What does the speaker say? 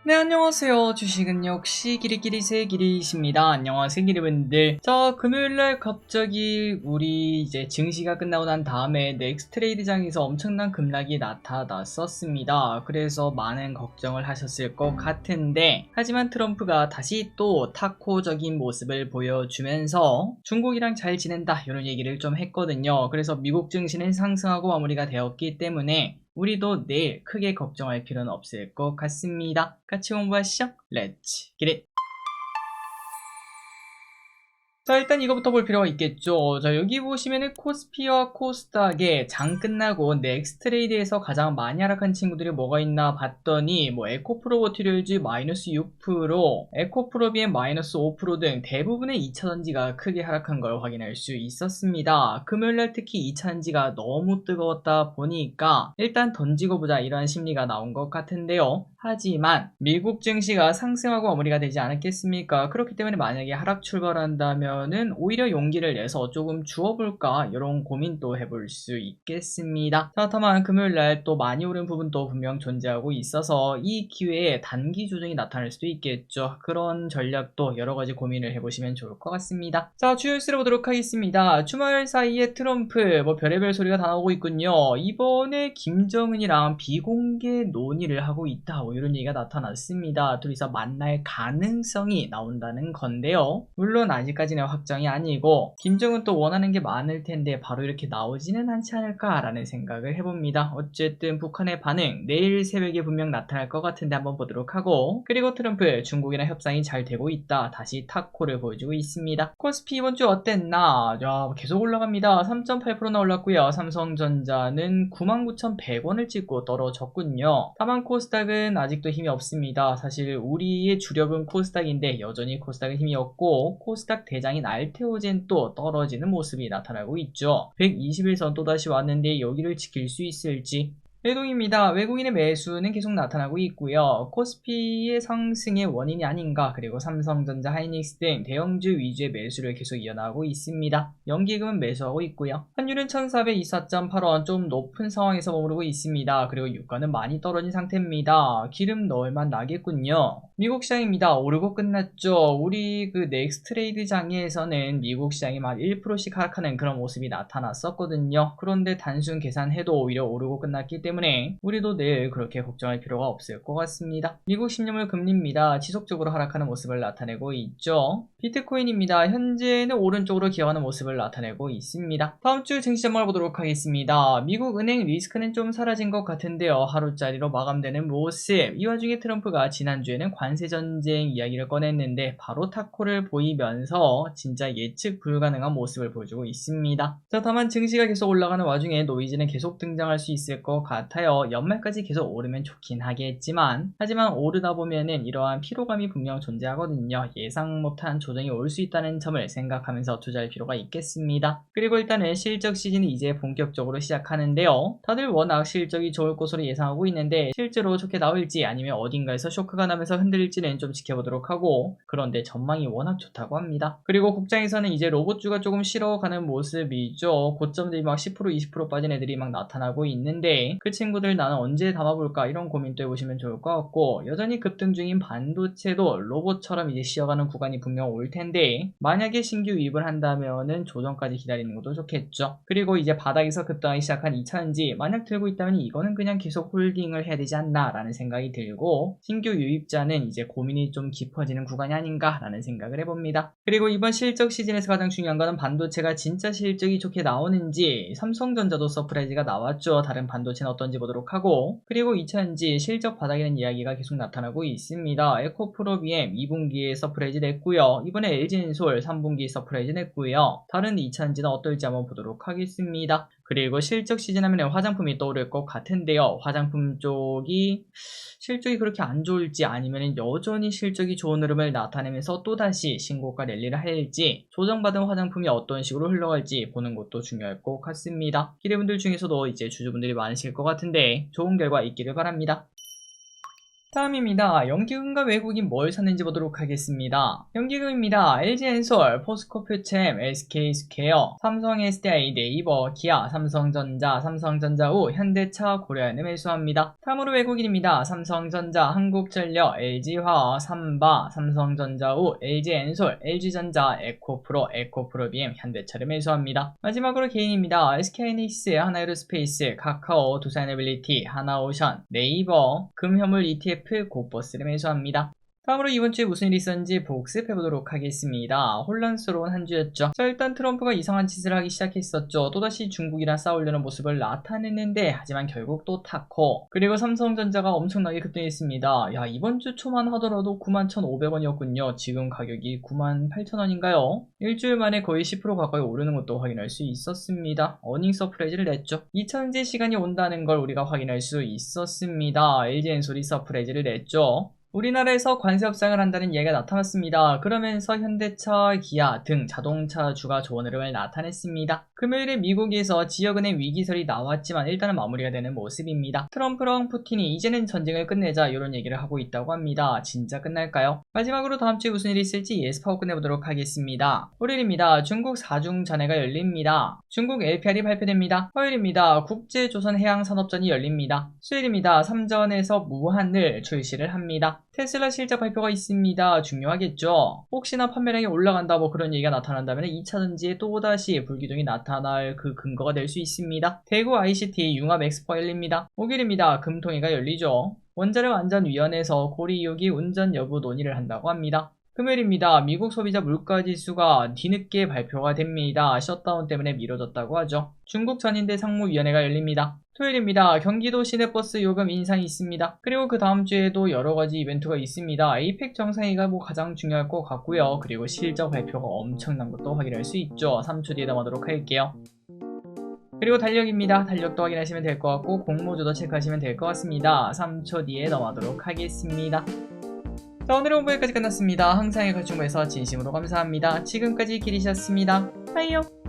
네, 안녕하세요. 주식은 역시 기리기리 새기리십니다. 안녕하세요, 기리분들. 자, 금요일날 갑자기 우리 이제 증시가 끝나고 난 다음에 넥스트레이드장에서 엄청난 급락이 나타났었습니다. 그래서 많은 걱정을 하셨을 것 같은데, 하지만 트럼프가 다시 또 타코적인 모습을 보여주면서 중국이랑 잘 지낸다 이런 얘기를 좀 했거든요. 그래서 미국 증시는 상승하고 마무리가 되었기 때문에 우리도 내일 크게 걱정할 필요는 없을 것 같습니다. 같이 공부하시죠. 렛츠 기릿! 자, 일단 이거부터 볼 필요가 있겠죠. 자, 여기 보시면은 코스피와 코스닥에 장 끝나고 넥스트레이드에서 가장 많이 하락한 친구들이 뭐가 있나 봤더니 에코프로 버티리얼즈 마이너스 6%, 에코프로비엔 마이너스 5% 등 대부분의 2차전지가 크게 하락한 걸 확인할 수 있었습니다. 금요일날 특히 2차전지가 너무 뜨거웠다 보니까 일단 던지고 보자 이런 심리가 나온 것 같은데요. 하지만 미국 증시가 상승하고 마무리가 되지 않았겠습니까? 그렇기 때문에 만약에 하락 출발한다면은 오히려 용기를 내서 조금 주워볼까 이런 고민도 해볼 수 있겠습니다. 자, 다만 금요일날 또 많이 오른 부분도 분명 존재하고 있어서 이 기회에 단기 조정이 나타날 수도 있겠죠. 그런 전략도 여러가지 고민을 해보시면 좋을 것 같습니다. 자, 주요 뉴스를 보도록 하겠습니다. 주말 사이에 트럼프 별의별 소리가 다 나오고 있군요. 이번에 김정은이랑 비공개 논의를 하고 있다 이런 얘기가 나타났습니다. 둘이서 만날 가능성이 나온다는 건데요. 물론 아직까지는 확정이 아니고 김정은 또 원하는 게 많을 텐데 바로 이렇게 나오지는 않지 않을까라는 생각을 해봅니다. 어쨌든 북한의 반응 내일 새벽에 분명 나타날 것 같은데 한번 보도록 하고, 그리고 트럼프 중국이랑 협상이 잘 되고 있다 다시 탁코를 보여주고 있습니다. 코스피 이번 주 어땠나? 야, 계속 올라갑니다. 3.8%나 올랐고요. 삼성전자는 99,100원을 찍고 떨어졌군요. 다만 코스닥은 아직도 힘이 없습니다. 사실 우리의 주력은 코스닥인데 여전히 코스닥은 힘이 없고, 코스닥 대장인 알테오젠 또 떨어지는 모습이 나타나고 있죠. 121선 또다시 왔는데 여기를 지킬 수 있을지. 회동입니다. 외국인의 매수는 계속 나타나고 있고요. 코스피의 상승의 원인이 아닌가, 그리고 삼성전자, 하이닉스 등 대형주 위주의 매수를 계속 이어나가고 있습니다. 연기금은 매수하고 있고요. 환율은 1424.8원, 좀 높은 상황에서 머무르고 있습니다. 그리고 유가는 많이 떨어진 상태입니다. 기름 넣을만 나겠군요. 미국 시장입니다. 오르고 끝났죠. 우리 그 넥스트레이드 장에서는 미국 시장이 막 1%씩 하락하는 그런 모습이 나타났었거든요. 그런데 단순 계산해도 오히려 오르고 끝났기 때문에 우리도 내일 그렇게 걱정할 필요가 없을 것 같습니다. 미국 10년물 금리입니다. 지속적으로 하락하는 모습을 나타내고 있죠. 비트코인입니다. 현재는 오른쪽으로 기어가는 모습을 나타내고 있습니다. 다음 주 증시 전망을 보도록 하겠습니다. 미국 은행 리스크는 좀 사라진 것 같은데요. 하루짜리로 마감되는 모습. 이 와중에 트럼프가 지난주에는 관세 전쟁 이야기를 꺼냈는데 바로 타코를 보이면서 진짜 예측 불가능한 모습을 보여주고 있습니다. 자, 다만 증시가 계속 올라가는 와중에 노이즈는 계속 등장할 수 있을 것 같아요. 연말까지 계속 오르면 좋긴 하겠지만, 하지만 오르다 보면은 이러한 피로감이 분명 존재하거든요. 예상 못한 조정이 올 수 있다는 점을 생각하면서 투자할 필요가 있겠습니다. 그리고 일단은 실적 시즌이 이제 본격적으로 시작하는데요. 다들 워낙 실적이 좋을 것으로 예상하고 있는데 실제로 좋게 나올지 아니면 어딘가에서 쇼크가 나면서 흔들릴지는 좀 지켜보도록 하고, 그런데 전망이 워낙 좋다고 합니다. 그리고 국장에서는 이제 로봇주가 조금 실어가는 모습이죠. 고점들이 막 10% 20% 빠진 애들이 막 나타나고 있는데 그 친구들 나는 언제 담아볼까 이런 고민도 해보시면 좋을 것 같고, 여전히 급등 중인 반도체도 로봇처럼 이제 쉬어가는 구간이 분명 올 텐데 만약에 신규 유입을 한다면은 조정까지 기다리는 것도 좋겠죠. 그리고 이제 바닥에서 급등하기 시작한 2차전지 만약 들고 있다면 이거는 그냥 계속 홀딩을 해야 되지 않나 라는 생각이 들고, 신규 유입자는 이제 고민이 좀 깊어지는 구간이 아닌가 라는 생각을 해봅니다. 그리고 이번 실적 시즌에서 가장 중요한 거는 반도체가 진짜 실적이 좋게 나오는지. 삼성전자도 서프라이즈가 나왔죠. 다른 반도체는 어떤지 보도록 하고, 그리고 2차전지 실적 바닥이라는 이야기가 계속 나타나고 있습니다. 에코프로비엠 2분기에 서프라이즈 냈고요. 이번에 LG엔솔 3분기 서프라이즈 냈고요. 다른 2차전지는 어떨지 한번 보도록 하겠습니다. 그리고 실적 시즌 하면 화장품이 떠오를 것 같은데요. 화장품 쪽이 실적이 그렇게 안 좋을지 아니면 여전히 실적이 좋은 흐름을 나타내면서 또다시 신고가 랠리를 할지, 조정받은 화장품이 어떤 식으로 흘러갈지 보는 것도 중요할 것 같습니다. 기대분들 중에서도 이제 주주분들이 많으실 것 같은데 좋은 결과 있기를 바랍니다. 다음입니다. 연기금과 외국인 뭘 샀는지 보도록 하겠습니다. 연기금입니다. LG엔솔, 포스코프챔, SK스퀘어, 삼성 SDI, 네이버, 기아, 삼성전자, 삼성전자우, 현대차, 고려은행 매수합니다. 다음으로 외국인입니다. 삼성전자, 한국전력, LG화학, 삼바, 삼성전자우, LG엔솔, LG전자, 에코프로, 에코프로비엠, 현대차를 매수합니다. 마지막으로 개인입니다. SK하이닉스, 하나에로스페이스, 카카오, 두산에빌리티, 하나오션, 네이버, 금화물 ETF 고버스를 매수합니다. 다음으로 이번 주에 무슨 일이 있었는지 복습해보도록 하겠습니다. 혼란스러운 한 주였죠. 자, 일단 트럼프가 이상한 짓을 하기 시작했었죠. 또다시 중국이랑 싸우려는 모습을 나타냈는데 하지만 결국 또 타코, 그리고 삼성전자가 엄청나게 급등했습니다. 야, 이번 주 초만 하더라도 91,500원이었군요. 지금 가격이 98,000원인가요? 일주일 만에 거의 10% 가까이 오르는 것도 확인할 수 있었습니다. 어닝 서프라이즈를 냈죠. 2차전지 시간이 온다는 걸 우리가 확인할 수 있었습니다. LG엔솔이 서프라이즈를 냈죠. 우리나라에서 관세 협상을 한다는 이야기가 나타났습니다. 그러면서 현대차, 기아 등 자동차주가 좋은 흐름을 나타냈습니다. 금요일에 미국에서 지역은행 위기설이 나왔지만 일단은 마무리가 되는 모습입니다. 트럼프랑 푸틴이 이제는 전쟁을 끝내자 이런 얘기를 하고 있다고 합니다. 진짜 끝날까요? 마지막으로 다음 주에 무슨 일이 있을지 예스파워 끝내보도록 하겠습니다. 월요일입니다. 중국 4중 전회가 열립니다. 중국 LPR이 발표됩니다. 화요일입니다. 국제조선해양산업전이 열립니다. 수요일입니다. 3전에서 무한을 출시를 합니다. 테슬라 실적 발표가 있습니다. 중요하겠죠. 혹시나 판매량이 올라간다 뭐 그런 얘기가 나타난다면 2차전지에 또다시 불기둥이 나타날 그 근거가 될 수 있습니다. 대구 ICT 융합 엑스포 열립니다. 목요일입니다. 금통위가 열리죠. 원자력 안전위원회에서 고리 2호기 운전 여부 논의를 한다고 합니다. 금요일입니다. 미국 소비자 물가지수가 뒤늦게 발표가 됩니다. 셧다운 때문에 미뤄졌다고 하죠. 중국 전인대 상무위원회가 열립니다. 토요일입니다. 경기도 시내버스 요금 인상이 있습니다. 그리고 그 다음 주에도 여러가지 이벤트가 있습니다. 에이펙 정상회의가 뭐 가장 중요할 것 같고요. 그리고 실적 발표가 엄청난 것도 확인할 수 있죠. 3초 뒤에 넘어가도록 할게요. 그리고 달력입니다. 달력도 확인하시면 될 것 같고 공모주도 체크하시면 될 것 같습니다. 3초 뒤에 넘어가도록 하겠습니다. 자, 오늘은 홍보 여기까지 끝났습니다. 항상의 걸중부에서 진심으로 감사합니다. 지금까지 기리셨습니다. 빠이요.